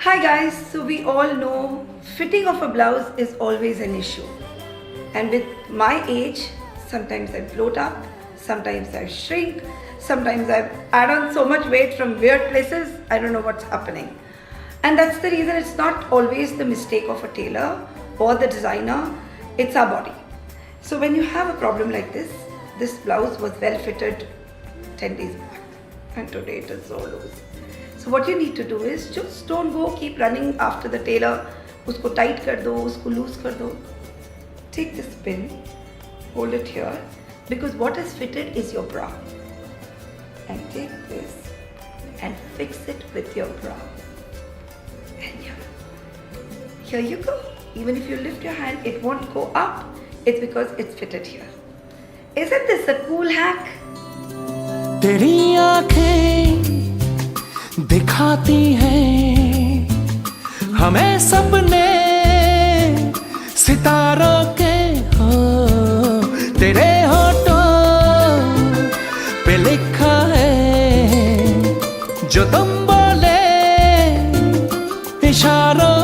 Hi guys, so we all know fitting of a blouse is always an issue, and with my age sometimes I bloat up, sometimes I shrink, sometimes I add on so much weight from weird places. I don't know what's happening, and that's the reason it's not always the mistake of a tailor or the designer, it's our body. So when you have a problem like this blouse was well fitted 10 days back and today it is so loose. So what you need to do is just don't go keep running after the tailor. Usko tight kar do, usko loose kar do. Take this pin, hold it here, because what is fitted is your bra. And take this and fix it with your bra. And here you go. Even if you lift your hand, it won't go up. It's because it's fitted here. Isn't this a cool hack? तेरी आँखें दिखाती हैं हमें सपने सितारों के हो तेरे होठों पे लिखा है जो तुम बोले इशारों